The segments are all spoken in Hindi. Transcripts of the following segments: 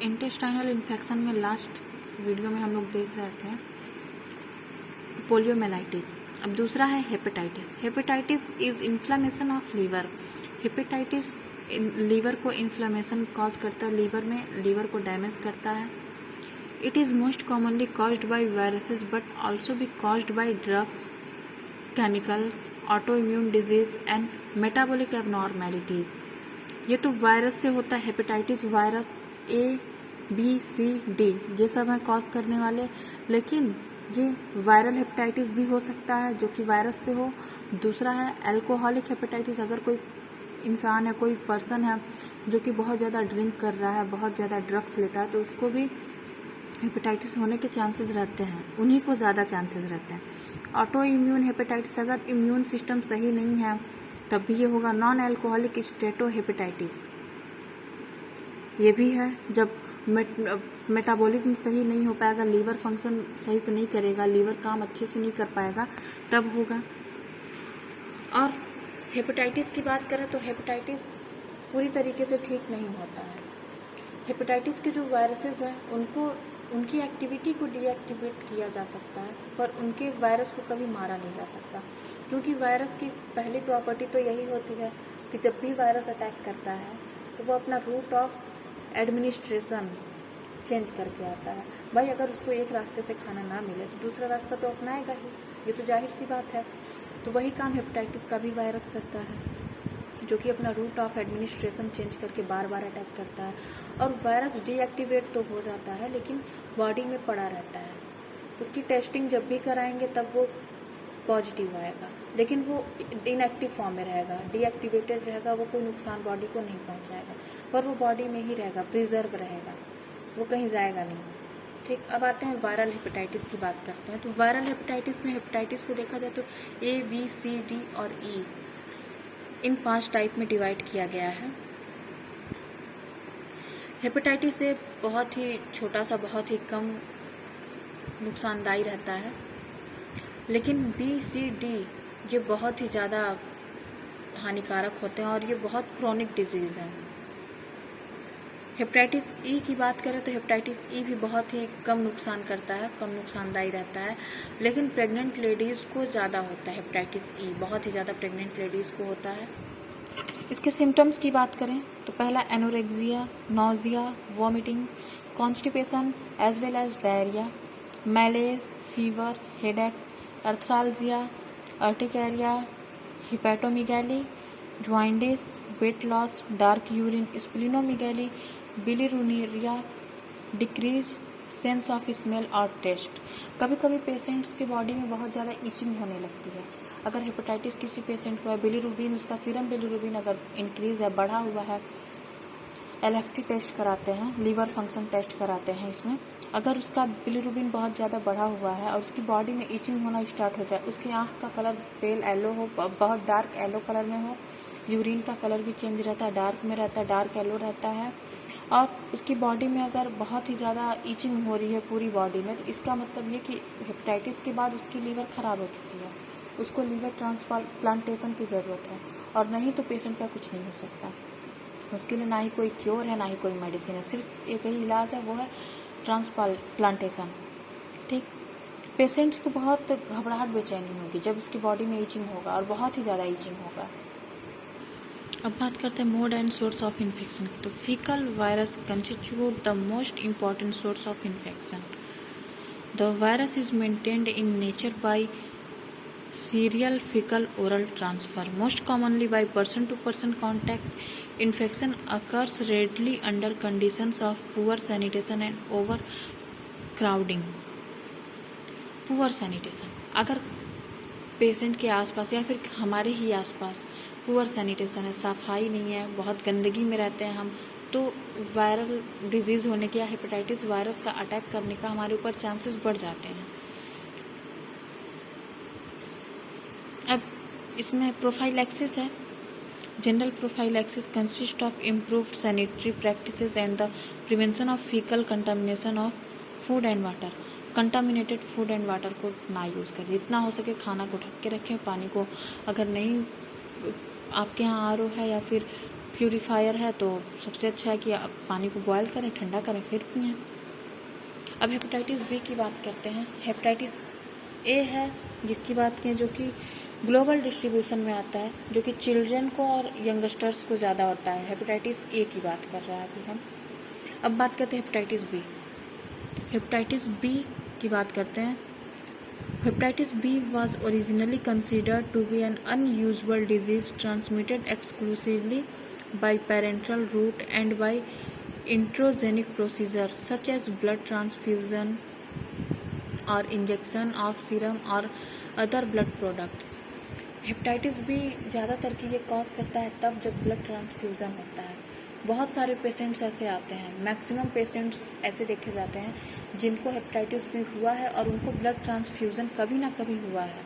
इंटेस्टाइनल इन्फेक्शन में लास्ट वीडियो में हम लोग देख रहे थे पोलियोमेलाइटिस। अब दूसरा है hepatitis. Hepatitis is inflammation of liver. Hepatitis liver को इन्फ्लामेशन कॉज करता है, लीवर को डैमेज करता है। It is most commonly caused by viruses but also be caused by drugs, chemicals, auto immune disease and metabolic abnormalities. ये तो वायरस से होता है। Hepatitis virus A, B, C, D ये सब है कॉज करने वाले, लेकिन ये वायरल हेपेटाइटिस भी हो सकता है जो कि वायरस से हो। दूसरा है अल्कोहलिक हेपेटाइटिस। अगर कोई इंसान है, कोई पर्सन है जो कि बहुत ज़्यादा ड्रिंक कर रहा है, बहुत ज़्यादा ड्रग्स लेता है, तो उसको भी हेपेटाइटिस होने के चांसेस रहते हैं, उन्हीं को ज़्यादा चांसेस रहते हैं। ऑटो इम्यून हेपेटाइटिस, अगर इम्यून सिस्टम सही नहीं है तब भी ये होगा। नॉन अल्कोहलिक स्टेटो हेपेटाइटिस ये भी है, जब मेटाबॉलिज्म सही नहीं हो पाएगा, लीवर फंक्शन सही से नहीं करेगा, लीवर काम अच्छे से नहीं कर पाएगा, तब होगा। और हेपेटाइटिस की बात करें तो हेपेटाइटिस पूरी तरीके से ठीक नहीं होता है। हेपेटाइटिस के जो वायरसेस हैं उनकी एक्टिविटी को डीएक्टिवेट किया जा सकता है, पर उनके वायरस को कभी मारा नहीं जा सकता, क्योंकि वायरस की पहली प्रॉपर्टी तो यही होती है कि जब भी वायरस अटैक करता है तो वो अपना रूट ऑफ एडमिनिस्ट्रेशन चेंज करके आता है। भाई अगर उसको एक रास्ते से खाना ना मिले तो दूसरा रास्ता तो अपनाएगा ही, ये तो जाहिर सी बात है। तो वही काम हेपेटाइटिस का भी वायरस करता है, जो कि अपना रूट ऑफ एडमिनिस्ट्रेशन चेंज करके बार बार अटैक करता है। और वायरस डीएक्टिवेट तो हो जाता है लेकिन बॉडी में पड़ा रहता है। उसकी टेस्टिंग जब भी कराएंगे तब वो पॉजिटिव आएगा, लेकिन वो इनएक्टिव फॉर्म में रहेगा, डीएक्टिवेटेड रहेगा, वो कोई नुकसान बॉडी को नहीं पहुंचाएगा, पर वो बॉडी में ही रहेगा, प्रिजर्व रहेगा, वो कहीं जाएगा नहीं। ठीक, अब आते हैं वायरल हेपेटाइटिस की बात करते हैं। तो वायरल हेपेटाइटिस में हेपेटाइटिस को देखा जाए तो A, B, C, D और E इन 5 टाइप में डिवाइड किया गया है। हेपेटाइटिस ए बहुत ही छोटा सा, बहुत ही कम नुकसानदायी रहता है, लेकिन B, C, D ये बहुत ही ज़्यादा हानिकारक होते हैं और ये बहुत क्रोनिक डिजीज़ हैं। हेपेटाइटिस ई की बात करें तो हेपेटाइटिस ई भी बहुत ही कम नुकसान करता है, कम नुकसानदायी रहता है, लेकिन प्रेग्नेंट लेडीज़ को ज़्यादा होता है। हेपेटाइटिस ई बहुत ही ज़्यादा प्रेग्नेंट लेडीज़ को होता है। इसके सिम्टम्स की बात करें तो पहला anorexia, nausea, vomiting, constipation as well as diarrhoea, malaise, fever, headache, arthralgia, urticaria, hepatomegaly, jaundice, weight loss, dark urine, splenomegaly, bilirubinuria, decrease sense of smell और टेस्ट। कभी कभी पेशेंट्स के बॉडी में बहुत ज़्यादा ईचिंग होने लगती है। अगर हेपेटाइटिस किसी पेशेंट को है, बिलिरुबिन, उसका सीरम बिलिरुबिन अगर इंक्रीज है, बढ़ा हुआ है, LFT टेस्ट कराते हैं, लीवर फंक्शन टेस्ट कराते हैं इसमें। अगर उसका बिलिरुबिन बहुत ज़्यादा बढ़ा हुआ है और उसकी बॉडी में ईचिंग होना स्टार्ट हो जाए, उसकी आँख का कलर पेल येलो हो, बहुत डार्क येलो कलर में हो, यूरिन का कलर भी चेंज रहता है, डार्क में रहता है, डार्क येलो रहता है, और उसकी बॉडी में अगर बहुत ही ज़्यादा ईचिंग हो रही है पूरी बॉडी में, तो इसका मतलब ये कि हेपेटाइटिस के बाद उसकी लीवर ख़राब हो चुकी है, उसको लीवर ट्रांसप्लांटेशन की ज़रूरत है, और नहीं तो पेशेंट का कुछ नहीं हो सकता। उसके लिए ना ही कोई क्योर है, ना ही कोई मेडिसिन है, सिर्फ एक ही इलाज है, वो है ट्रांसप्लांटेशन। ठीक, पेशेंट्स को बहुत घबराहट, बेचैनी होगी जब उसकी बॉडी में ईचिंग होगा, और बहुत ही ज़्यादा ईचिंग होगा। अब बात करते हैं mode and source of infection की। तो faecal virus constitute the most important source of infection. The virus is maintained in nature by serial fecal oral transfer, most commonly by person to person contact. Infection occurs readily under conditions of poor sanitation and overcrowding. Poor sanitation, अगर पेशेंट के आसपास या फिर हमारे ही आसपास पुअर सैनिटेशन है, सफाई नहीं है, बहुत गंदगी में रहते हैं हम, तो वायरल डिजीज़ होने के या हेपेटाइटिस वायरस का अटैक करने का हमारे ऊपर चांसेस बढ़ जाते हैं। अब इसमें प्रोफाइलैक्सिस है। General prophylaxis consist of improved sanitary practices and the prevention of faecal contamination of food and water. Contaminated food and water को ना यूज़ करें, जितना हो सके खाना को ढक के रखें, पानी को अगर नहीं आपके यहाँ RO है या फिर प्यूरीफायर है तो सबसे अच्छा है कि आप पानी को बॉयल करें, ठंडा करें, फिर पिएं। अब हेपेटाइटिस बी की बात करते हैं। हेपेटाइटिस ए है जिसकी बात करें, जो कि ग्लोबल डिस्ट्रीब्यूशन में आता है, जो कि चिल्ड्रन को और यंगस्टर्स को ज़्यादा होता है। हेपेटाइटिस ए की बात कर रहे हैं अभी हम। अब बात करते हैं हेपेटाइटिस बी। हेपेटाइटिस बी की बात करते हैं। Hepatitis B was originally considered to be an unusual disease transmitted exclusively by parental route and by introgenic procedure such as blood transfusion or injection of serum or other blood products. Hepatitis B ज़्यादातर की ये कॉज करता है तब जब ब्लड ट्रांसफ्यूज़न होता है। बहुत सारे पेशेंट्स ऐसे आते हैं, मैक्सिमम पेशेंट्स ऐसे देखे जाते हैं जिनको हेपेटाइटिस बी हुआ है और उनको ब्लड ट्रांसफ्यूज़न कभी ना कभी हुआ है,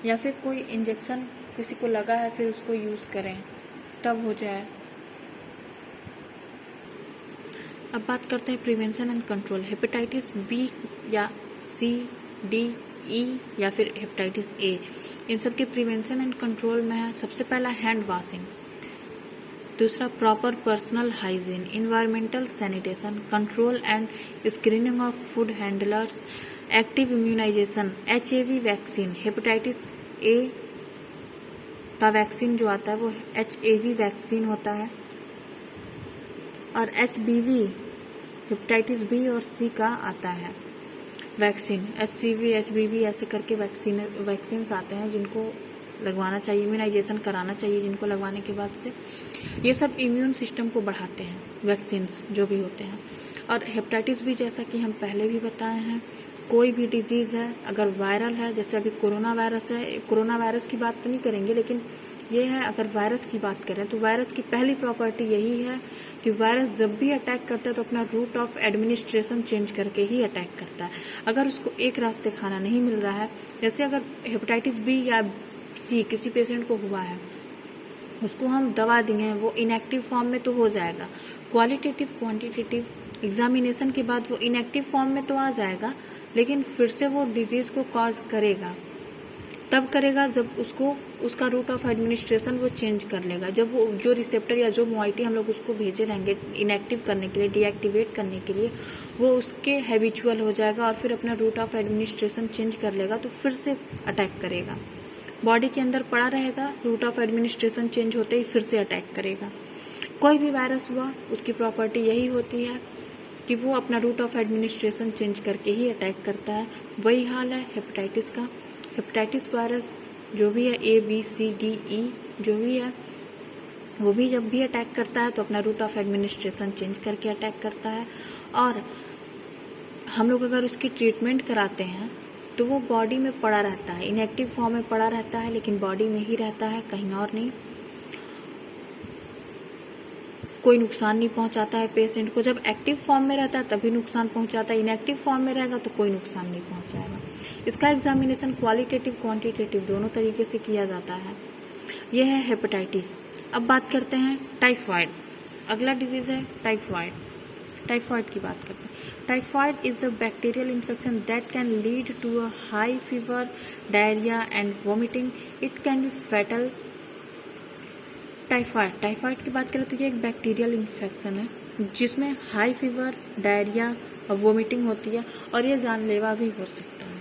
या फिर कोई इंजेक्शन किसी को लगा है फिर उसको यूज़ करें तब हो जाए। अब बात करते हैं prevention and control. Hepatitis B या सी, डी, ई या फिर हेपेटाइटिस ए, इन सब के प्रिवेंशन एंड कंट्रोल में है सबसे पहला हैंड वॉशिंग, दूसरा proper personal hygiene, environmental sanitation, control and screening of food handlers, active immunisation, HAV vaccine. Hepatitis A का वैक्सीन जो आता है वो एचएवी वैक्सीन होता है, और एचबीवी हेपेटाइटिस बी और सी का आता है वैक्सीन। एचसीवी, एचबीवी ऐसे करके वैक्सीन्स आते हैं जिनको लगवाना चाहिए, इम्यूनाइजेशन कराना चाहिए जिनको लगवाने के बाद से। ये सब इम्यून सिस्टम को बढ़ाते हैं वैक्सीन्स जो भी होते हैं। और हेपेटाइटिस बी जैसा कि हम पहले भी बताए हैं, कोई भी डिजीज़ है अगर वायरल है, जैसे अभी कोरोना वायरस है, कोरोना वायरस की बात तो नहीं करेंगे, लेकिन ये है अगर वायरस की बात करें तो वायरस की पहली प्रॉपर्टी यही है कि वायरस जब भी अटैक करता है तो अपना रूट ऑफ एडमिनिस्ट्रेशन चेंज करके ही अटैक करता है। अगर उसको एक रास्ते खाना नहीं मिल रहा है, जैसे अगर हेपेटाइटिस बी या सी किसी पेशेंट को हुआ है, उसको हम दवा देंगे, वो इनएक्टिव फॉर्म में तो हो जाएगा, क्वालिटेटिव क्वांटिटेटिव एग्जामिनेशन के बाद वो इनएक्टिव फॉर्म में तो आ जाएगा, लेकिन फिर से वो डिजीज़ को कॉज करेगा। तब करेगा जब उसको उसका रूट ऑफ एडमिनिस्ट्रेशन वो चेंज कर लेगा, जब वो जो रिसेप्टर या जो मोइटी हम लोग उसको भेजे रहेंगे इनएक्टिव करने के लिए, डीएक्टिवेट करने के लिए, वो उसके हैबिचुअल हो जाएगा और फिर अपना रूट ऑफ एडमिनिस्ट्रेशन चेंज कर लेगा, तो फिर से अटैक करेगा। बॉडी के अंदर पड़ा रहेगा, रूट ऑफ एडमिनिस्ट्रेशन चेंज होते ही फिर से अटैक करेगा। कोई भी वायरस हुआ उसकी प्रॉपर्टी यही होती है कि वो अपना रूट ऑफ एडमिनिस्ट्रेशन चेंज करके ही अटैक करता है। वही हाल है हेपेटाइटिस का। हेपेटाइटिस वायरस जो भी है, A B C D E जो भी है, वो भी जब भी अटैक करता है तो अपना रूट ऑफ एडमिनिस्ट्रेशन चेंज करके अटैक करता है। और हम लोग अगर उसकी ट्रीटमेंट कराते हैं तो वो बॉडी में पड़ा रहता है, इनएक्टिव फॉर्म में पड़ा रहता है, लेकिन बॉडी में ही रहता है, कहीं और नहीं। कोई नुकसान नहीं पहुंचाता है पेशेंट को। जब एक्टिव फॉर्म में रहता है तभी नुकसान पहुंचाता है, इनएक्टिव फॉर्म में रहेगा तो कोई नुकसान नहीं पहुंचाएगा। इसका एग्जामिनेशन क्वालिटेटिव क्वांटिटेटिव दोनों तरीके से किया जाता है। यह है हेपेटाइटिस। अब बात करते हैं टाइफाइड। अगला डिजीज है टाइफाइड। टाइफाइड की बात करते हैं। Typhoid is a bacterial infection that can lead to a high fever, diarrhoea and vomiting. It can be fatal. Typhoid की बात करें तो ये एक बैक्टीरियल इन्फेक्शन है जिसमें हाई फीवर, डायरिया और वोमिटिंग होती है, और ये जानलेवा भी हो सकता है।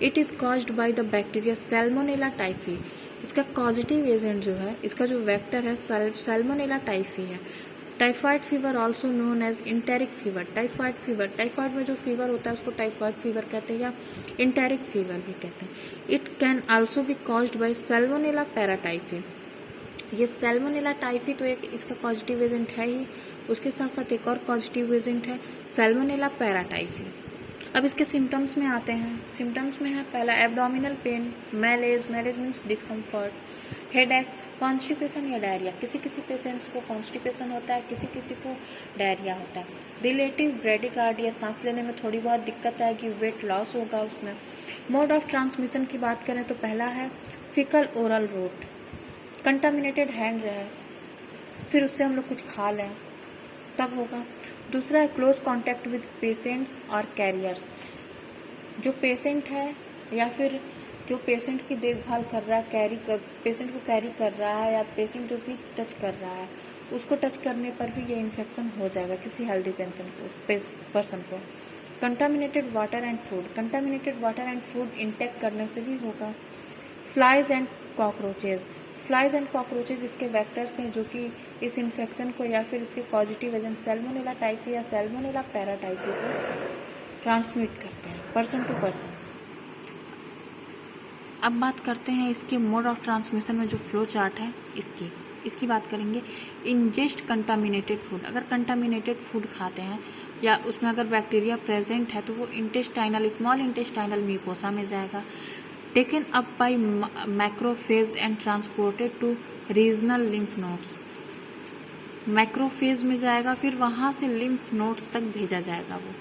It is caused by the bacteria Salmonella Typhi. इसका कॉजेटिव एजेंट जो है, इसका जो वेक्टर है सैल्मोनेला टाइफी है। Typhoid fever also known as enteric fever. Typhoid में जो फीवर होता है उसको टाइफाइड फीवर कहते हैं या इंटेरिक फीवर भी कहते हैं। It can also be caused bye Salmonella paratyphi. ये सैल्मोनेला टाइफी तो एक इसका पॉजिटिव एजेंट है ही, उसके साथ साथ एक और पॉजिटिव एजेंट है सैल्मोनेला पैराटाइफी। अब इसके सिम्टम्स में आते हैं। सिम्टम्स में है पहला abdominal pain, malaise means discomfort, headache, constipation या डायरिया। किसी किसी पेशेंट्स को कॉन्स्टिपेशन होता है, किसी किसी को डायरिया होता है। रिलेटिव ब्रेडिकार्डिया, सांस लेने में थोड़ी बहुत दिक्कत आएगी, वेट लॉस होगा उसमें। मोड ऑफ ट्रांसमिशन की बात करें तो पहला है faecal oral route, contaminated hand है, फिर उससे हम लोग कुछ खा लें तब होगा। दूसरा है क्लोज कांटेक्ट विद पेशेंट्स और कैरियर्स। जो पेशेंट है या फिर जो पेशेंट की देखभाल कर रहा है, पेशेंट को कैरी कर रहा है, या पेशेंट जो भी टच कर रहा है उसको टच करने पर भी ये इन्फेक्शन हो जाएगा किसी हेल्दी पर्सन को। Contaminated water and food, contaminated water and food intake करने से भी होगा। Flies and cockroaches, flies and cockroaches इसके वेक्टर्स हैं जो कि इस इन्फेक्शन को या फिर इसके पॉजिटिव एजेंट सैल्मोनेला टाइफी या सैल्मोनेला पैराटाइफी को ट्रांसमिट करते हैं पर्सन टू पर्सन। अब बात करते हैं इसके मोड ऑफ ट्रांसमिशन में जो फ्लो चार्ट है इसकी बात करेंगे। इंजेस्ट कंटामिनेटेड फूड, अगर कंटामिनेटेड फूड खाते हैं या उसमें अगर बैक्टीरिया प्रेजेंट है तो वो स्मॉल इंटेस्टाइनल म्यूकोसा में जाएगा। Taken up by macrophage and transported to regional lymph nodes, macrophage में जाएगा फिर वहाँ से लिम्फ नोड्स तक भेजा जाएगा वो।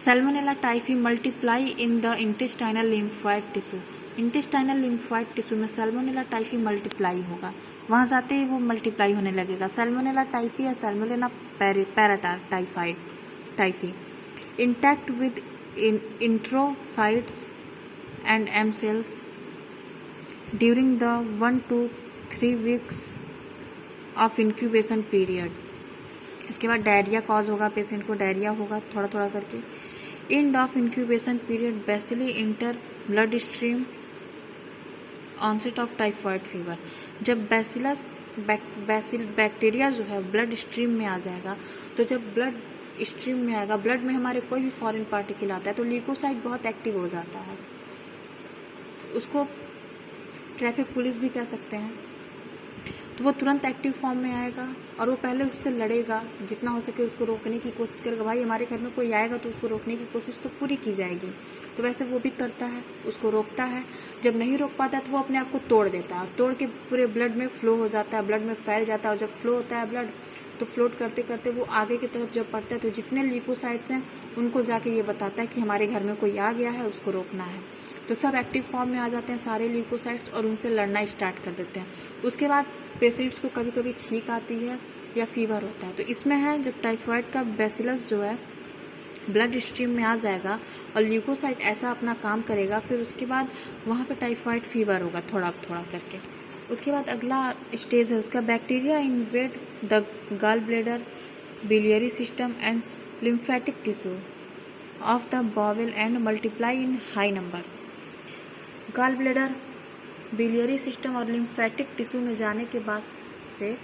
Salmonella typhi multiply in the intestinal lymphoid tissue, intestinal lymphoid tissue में सैल्मोनेला टाइफी मल्टीप्लाई होगा, वहाँ जाते ही वो मल्टीप्लाई होने लगेगा। सैल्मोनेला टाइफी या Salmonella paratyphi intact with enterocytes and M cells during the 1 to 3 weeks of incubation period। इसके बाद डायरिया कॉज होगा, पेशेंट को डायरिया होगा थोड़ा थोड़ा करके। End of incubation period bacilli enter blood stream, onset of typhoid fever, जब बैक्टीरिया जो है ब्लड स्ट्रीम में आ जाएगा, तो जब ब्लड स्ट्रीम में आएगा, ब्लड में हमारे कोई भी फॉरेन पार्टिकल आता है तो ल्यूकोसाइट बहुत एक्टिव हो जाता है, उसको ट्रैफिक पुलिस भी कह सकते हैं। तो वो तुरंत एक्टिव फॉर्म में आएगा और वो पहले उससे लड़ेगा, जितना हो सके उसको रोकने की कोशिश करेगा। भाई हमारे घर में कोई आएगा तो उसको रोकने की कोशिश तो पूरी की जाएगी, तो वैसे वो भी करता है, उसको रोकता है। जब नहीं रोक पाता है तो वो अपने आप को तोड़ देता है और तोड़ के पूरे ब्लड में फ्लो हो जाता है, ब्लड में फैल जाता है। और जब फ्लो होता है ब्लड तो फ्लोट करते करते वो आगे की तरफ जब बढ़ता है तो जितने ल्यूकोसाइट्स हैं उनको जाके ये बताता है कि हमारे घर में कोई आ गया है, उसको रोकना है। तो सब एक्टिव फॉर्म में आ जाते हैं सारे ल्यूकोसाइट्स और उनसे लड़ना स्टार्ट कर देते हैं। उसके बाद पेशेंट्स को कभी कभी छींक आती है या फीवर होता है। तो इसमें है जब टाइफॉइड का बैसिलस जो है ब्लड स्ट्रीम में आ जाएगा और ल्यूकोसाइट ऐसा अपना काम करेगा, फिर उसके बाद वहाँ पे टाइफॉइड फीवर होगा थोड़ा थोड़ा करके। उसके बाद अगला स्टेज है उसका, bacteria invade the gall bladder, biliary system and lymphatic tissue of the bowel and multiply in high number. Gall bladder, biliary system और लिम्फेटिक टिश्यू में जाने के बाद से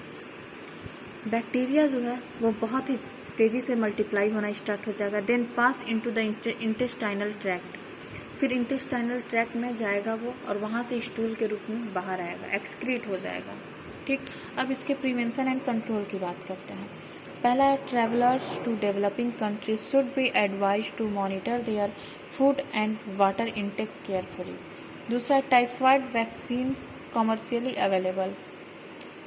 बैक्टीरिया जो है वो बहुत ही तेज़ी से मल्टीप्लाई होना स्टार्ट हो जाएगा। Then pass into the intestinal tract, फिर इंटेस्टाइनल ट्रैक्ट में जाएगा वो और वहाँ से स्टूल के रूप में बाहर आएगा, एक्सक्रीट हो जाएगा। ठीक, अब इसके प्रिवेंशन एंड कंट्रोल की बात करते हैं। पहला है, travellers to developing countries should be advised to monitor their food and water intake carefully. दूसरा, typhoid vaccines commercially available.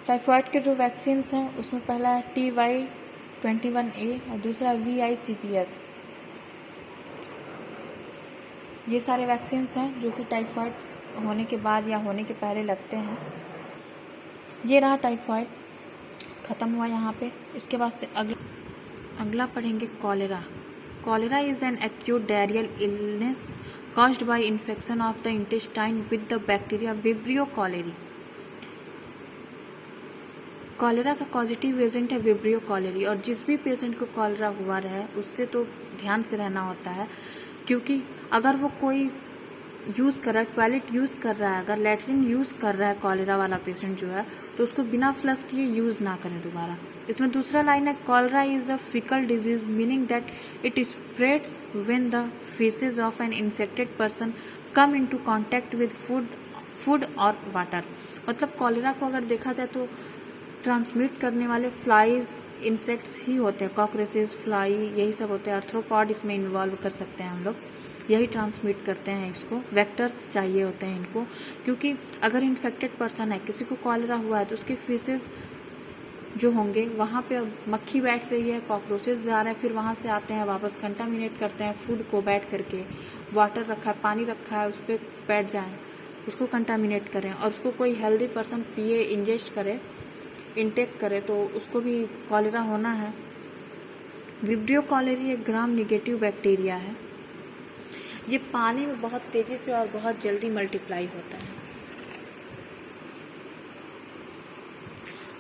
Typhoid के जो वैक्सीन्स हैं उसमें पहला है TY21A और दूसरा VICPS। ये सारे वैक्सीन्स हैं जो कि टाइफॉइड होने के बाद या होने के पहले लगते हैं। ये रहा टाइफॉइड, ख़त्म हुआ यहाँ पे। इसके बाद से अगला पढ़ेंगे cholera. Cholera is an acute diarrhoeal illness caused by infection of the intestine with the bacteria Vibrio cholerae। Cholera का पॉजिटिव एजेंट है विब्रियो कॉलेरी, और जिस भी पेशेंट को कॉलेरा हुआ रहे उससे तो ध्यान से रहना होता है, क्योंकि अगर वो कोई यूज़ कर रहा है, टॉयलेट यूज़ कर रहा है, अगर लेटरिन यूज़ कर रहा है कॉलेरा वाला पेशेंट जो है, तो उसको बिना फ्लश किए यूज़ ना करें दोबारा। इसमें दूसरा लाइन है, cholera is a faecal disease meaning that it spreads when the faeces of an infected person come into contact with food और वाटर। मतलब कॉलेरा को अगर देखा जाए तो ट्रांसमिट करने वाले फ्लाइज, इंसेक्ट्स ही होते हैं, कॉकरोचेस, फ्लाई, यही सब होते हैं। आर्थ्रोपॉड इसमें इन्वॉल्व कर सकते हैं हम लोग, यही ट्रांसमिट करते हैं इसको। वेक्टर्स चाहिए होते हैं इनको, क्योंकि अगर इन्फेक्टेड पर्सन है, किसी को कॉलेरा हुआ है, तो उसके फीसेस जो होंगे वहाँ पे मक्खी बैठ रही है, कॉकरोचेस जा रहे हैं, फिर वहाँ से आते हैं वापस कंटामिनेट करते हैं फूड को। बैठ करके वाटर रखा है, पानी रखा है, उस पर बैठ जाएँ, उसको कंटामिनेट करें और उसको कोई हेल्दी पर्सन पिए, इंजेस्ट करे, इंटेक करे, तो उसको भी कॉलेरा होना है। विब्रियो कॉलेरी एक ग्राम निगेटिव बैक्टीरिया है। ये पानी में बहुत तेज़ी से और बहुत जल्दी मल्टीप्लाई होता है।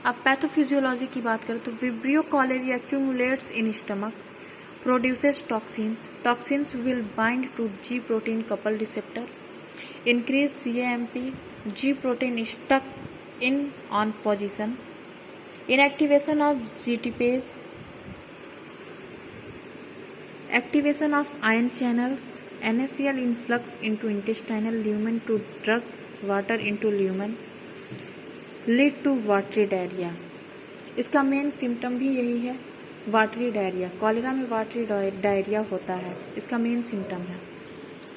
अब पैथोफिजियोलॉजी की बात करें तो vibrio कॉलेरिया accumulates in stomach, produces toxins. Toxins will bind to G protein coupled receptor, increase CAMP, G protein is stuck in on position, inactivation of GTPase, activation of ion channels, NaCl influx into intestinal lumen to drug water into lumen, lead to watery diarrhea. इसका मेन सिम्टम भी यही है, वाटरी डायरिया। कॉलेरा में वाटरी डायरिया होता है, इसका मेन सिम्टम है।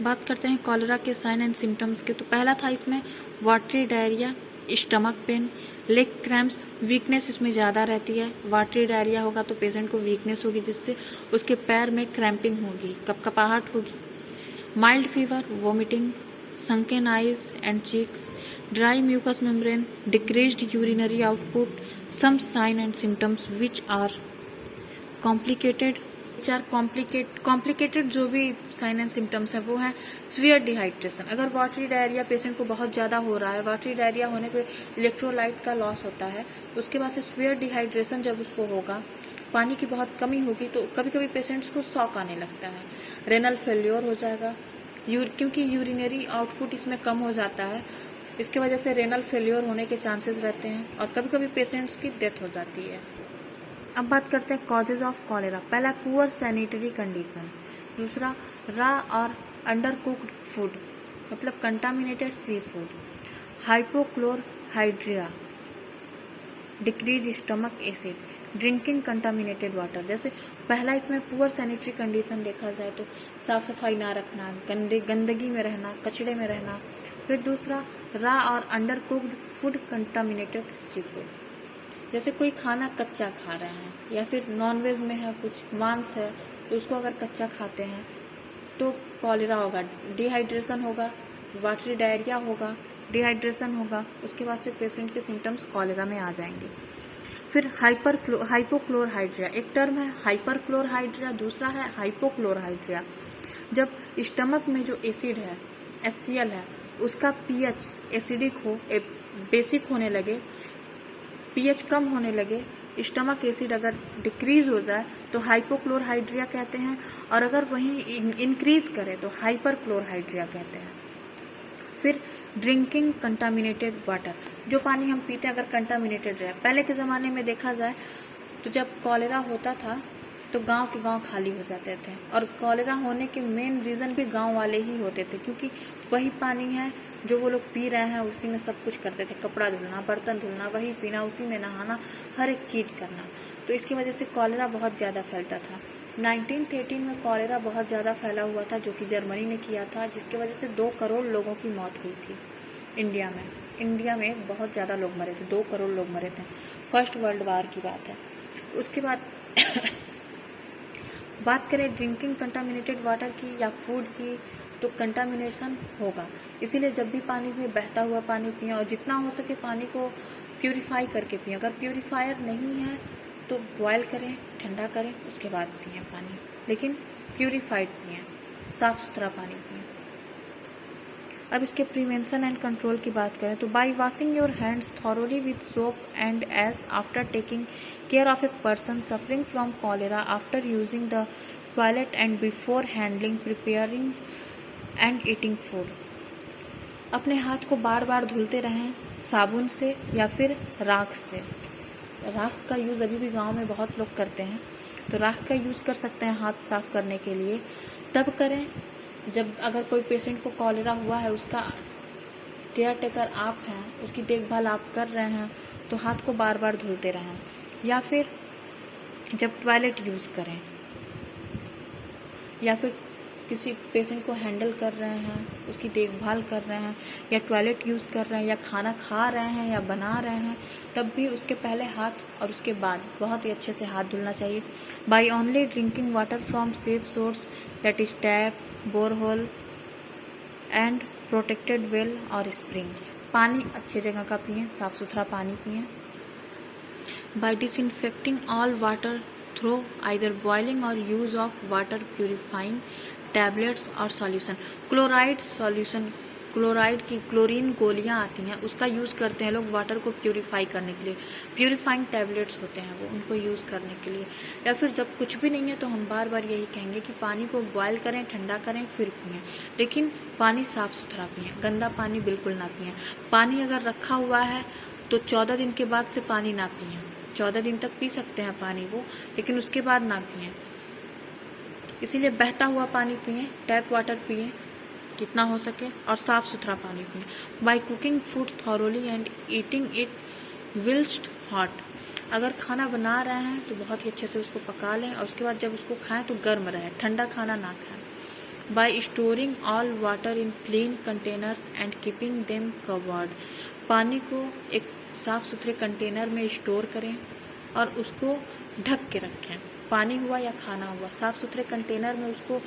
बात करते हैं कॉलेरा के साइन एंड सिम्टम्स के। तो पहला था इसमें watery diarrhoea, stomach pain, leg cramps, weakness इसमें ज़्यादा रहती है। वाटरी डायरिया होगा तो पेशेंट को वीकनेस होगी, जिससे उसके पैर में क्रैम्पिंग होगी, कपकपाहट होगी। Mild fever, vomiting, sunken eyes and cheeks, dry mucous membrane, decreased urinary output, some sign and symptoms which are complicated जो भी साइन एंड सिम्टम्स हैं वो हैं सीवियर डिहाइड्रेशन। अगर वाटरी डायरिया पेशेंट को बहुत ज़्यादा हो रहा है, वाटरी डायरिया होने पे इलेक्ट्रोलाइट का लॉस होता है, उसके बाद से सीवियर डिहाइड्रेशन जब उसको होगा, पानी की बहुत कमी होगी, तो कभी कभी पेशेंट्स को शॉक आने लगता है। रेनल फेल्योर हो जाएगा, क्योंकि यूरिनरी आउटपुट इसमें कम हो जाता है, इसके वजह से रेनल फेल्योर होने के चांसेस रहते हैं और कभी कभी पेशेंट्स की डेथ हो जाती है। अब बात करते हैं कॉजेज ऑफ कॉलेरा। पहला पुअर सैनिटरी कंडीशन, दूसरा रॉ और अंडर कुक्ड फूड मतलब contaminated seafood, hypochlorhydria, decrease stomach acid, drinking contaminated water. जैसे पहला इसमें पुअर सैनिटरी कंडीशन देखा जाए तो साफ सफाई ना रखना, गंदगी में रहना, कचड़े में रहना। फिर दूसरा रॉ और undercooked food contaminated sea food, जैसे कोई खाना कच्चा खा रहे हैं या फिर नॉनवेज में है, कुछ मांस है तो उसको अगर कच्चा खाते हैं तो कॉलेरा होगा, डिहाइड्रेशन होगा, वाटरी डायरिया होगा, डिहाइड्रेशन होगा, उसके बाद से पेशेंट के सिम्टम्स कॉलेरा में आ जाएंगे। फिर हाइपोक्लोरहाइड्रिया, एक टर्म है हाइपरक्लोरहाइड्रिया, दूसरा है हाइपोक्लोरहाइड्रिया। जब स्टमक में जो एसिड है HCl है उसका pH एसिडिक हो, बेसिक होने लगे, pH कम होने लगे, स्टमक एसिड अगर डिक्रीज हो जाए तो हाइपोक्लोरहाइड्रिया कहते हैं, और अगर वहीं इंक्रीज करे तो हाइपरक्लोरहाइड्रिया कहते हैं। फिर ड्रिंकिंग कंटामिनेटेड वाटर, जो पानी हम पीते हैं अगर कंटामिनेटेड रहे। पहले के ज़माने में देखा जाए तो जब कॉलेरा होता था तो गांव के गांव खाली हो जाते थे, और कॉलेरा होने के मेन रीज़न भी गांव वाले ही होते थे, क्योंकि वही पानी है जो वो लोग पी रहे हैं, उसी में सब कुछ करते थे, कपड़ा धुलना, बर्तन धुलना, वही पीना, उसी में नहाना, हर एक चीज़ करना। तो इसकी वजह से कॉलेरा बहुत ज़्यादा फैलता था। 1913 में कॉलेरा बहुत ज़्यादा फैला हुआ था, जो कि जर्मनी ने किया था, जिसकी वजह से 2 करोड़ लोगों की मौत हुई थी इंडिया में बहुत ज़्यादा लोग मरे थे, 2 करोड़ लोग मरे थे। फर्स्ट वर्ल्ड वार की बात है। उसके बाद बात करें ड्रिंकिंग कंटामिनेटेड वाटर की या फूड की, तो कंटामिनेशन होगा, इसीलिए जब भी पानी में बहता हुआ पानी पिएं, और जितना हो सके पानी को प्यूरिफाई करके पिएं। अगर प्यूरिफायर नहीं है तो बॉयल करें, ठंडा करें, उसके बाद पिएं पानी, लेकिन प्यूरिफाइड पिएं, साफ सुथरा पानी पिएं। अब इसके प्रिवेंशन एंड कंट्रोल की बात करें तो by washing your hands thoroughly with soap and as after taking care of a person suffering from cholera, after using the toilet and before handling, preparing and eating food. अपने हाथ को बार बार धुलते रहें साबुन से या फिर राख से। राख का यूज़ अभी भी गांव में बहुत लोग करते हैं, तो राख का यूज़ कर सकते हैं हाथ साफ करने के लिए। तब करें जब अगर कोई पेशेंट को कॉलेरा हुआ है, उसका केयर टेकर आप हैं, उसकी देखभाल आप कर रहे हैं, तो हाथ को बार बार धुलते रहें। या फिर जब टॉयलेट यूज़ करें, या फिर किसी पेशेंट को हैंडल कर रहे हैं, उसकी देखभाल कर रहे हैं, या टॉयलेट यूज़ कर रहे हैं, या खाना खा रहे हैं या बना रहे हैं, तब भी उसके पहले हाथ और उसके बाद बहुत ही अच्छे से हाथ धुलना चाहिए। By only drinking water from safe source, that is tap, borehole and protected well और स्प्रिंग। पानी अच्छे जगह का पिएं, साफ सुथरा पानी पिएं। By disinfecting all water through either boiling और use of water purifying tablets और सॉल्यूशन। क्लोराइड सॉल्यूशन, क्लोराइड की क्लोरीन गोलियां आती हैं, उसका यूज़ करते हैं लोग वाटर को प्यूरिफाई करने के लिए। प्यूरिफाइंग टैबलेट्स होते हैं वो, उनको यूज़ करने के लिए। या फिर जब कुछ भी नहीं है तो हम बार बार यही कहेंगे कि पानी को बॉयल करें, ठंडा करें, फिर पिएं। लेकिन पानी साफ़ सुथरा पिएं, गंदा पानी बिल्कुल ना पिएं। पानी अगर रखा हुआ है तो 14 दिन के बाद से पानी ना पिएं। 14 दिन तक पी सकते हैं पानी वो, लेकिन उसके बाद ना पिएं। इसीलिए बहता हुआ पानी पिएं, टैप वाटर पिएं जितना हो सके, और साफ़ सुथरा पानी पिएं। By cooking food thoroughly and eating it whilst hot. अगर खाना बना रहे हैं तो बहुत ही अच्छे से उसको पका लें, और उसके बाद जब उसको खाएं तो गर्म रहे, ठंडा खाना ना खाएं। Bye storing all water in clean containers and keeping them covered. पानी को एक साफ़ सुथरे कंटेनर में स्टोर करें और उसको ढक के रखें। पानी हुआ या खाना हुआ, साफ़ सुथरे कंटेनर में उसको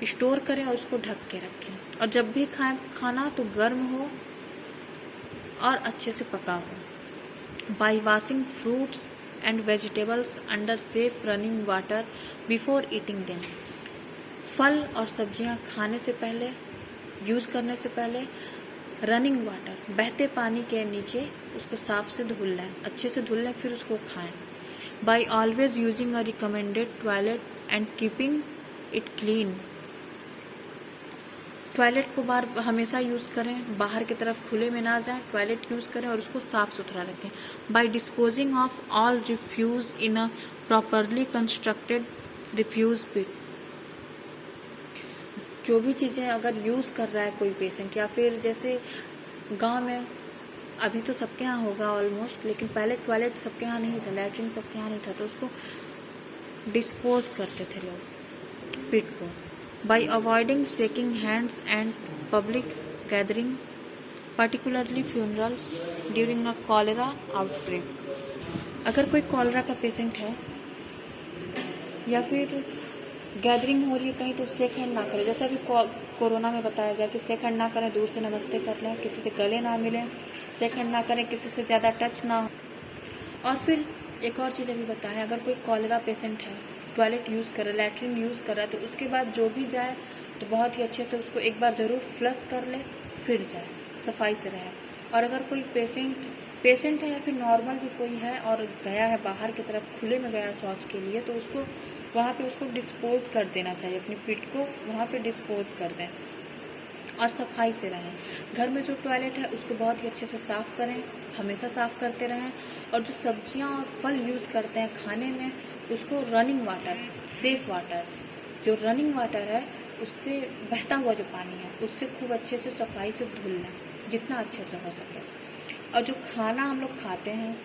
स्टोर करें और उसको ढक के रखें। और जब भी खाएं खाना तो गर्म हो और अच्छे से पका हो। Bye washing fruits and vegetables under safe running water before eating them. फल और सब्जियां खाने से पहले, यूज़ करने से पहले रनिंग वाटर, बहते पानी के नीचे उसको साफ से धुल लें, अच्छे से धुल लें, फिर उसको खाएं। By always using a recommended toilet and keeping it clean. Toilet को बार हमेशा यूज़ करें, बाहर की तरफ खुले में ना जाएं, टॉयलेट यूज़ करें और उसको साफ़ सुथरा रखें। By disposing of all refuse in a properly constructed refuse pit. जो भी चीज़ें अगर यूज़ कर रहा है कोई पेशेंट, या फिर जैसे गांव में, अभी तो सबके यहाँ होगा ऑलमोस्ट, लेकिन पहले टॉयलेट सबके यहाँ नहीं था, लैट्रिन सबके यहाँ नहीं था, तो उसको डिस्पोज करते थे लोग पिट को। Bye avoiding shaking hands and public gathering, particularly funerals during a cholera outbreak. अगर कोई कॉलेरा का पेशेंट है या फिर गैदरिंग हो रही है कहीं, तो शेक हैंड ना करें। जैसे अभी कोरोना में बताया गया कि शेक हैंड ना करें, दूर से नमस्ते कर लें, किसी से गले ना मिलें, शेक हैंड ना करें, किसी से ज़्यादा टच ना हो। और फिर एक और चीज़ अभी बताएं, अगर कोई कॉलेरा पेशेंट है, टॉयलेट यूज़ कर रहा है, लैट्रिन यूज़ कर रहा है, तो उसके बाद जो भी जाए तो बहुत ही अच्छे से उसको एक बार ज़रूर फ्लश कर ले, फिर जाए, सफाई से रहे। और अगर कोई पेशेंट है या फिर नॉर्मल भी कोई है और गया है बाहर की तरफ, खुले में गया शौच के लिए, तो उसको वहाँ पे उसको डिस्पोज कर देना चाहिए, अपनी पिट को वहाँ पे डिस्पोज कर दें और सफाई से रहें। घर में जो टॉयलेट है उसको बहुत ही अच्छे से साफ़ करें, हमेशा साफ़ करते रहें। और जो सब्जियां और फल यूज़ करते हैं खाने में, उसको रनिंग वाटर, सेफ वाटर, जो रनिंग वाटर है उससे, बहता हुआ जो पानी है उससे खूब अच्छे से सफाई से धुल लें, जितना अच्छे से हो सके। और जो खाना हम लोग खाते हैं,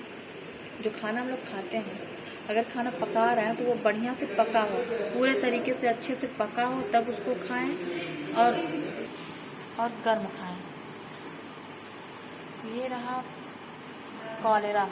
अगर खाना पका रहे हैं तो वो बढ़िया से पका हो, पूरे तरीके से अच्छे से पका हो, तब उसको खाएं और गर्म खाएं। ये रहा कॉलेरा।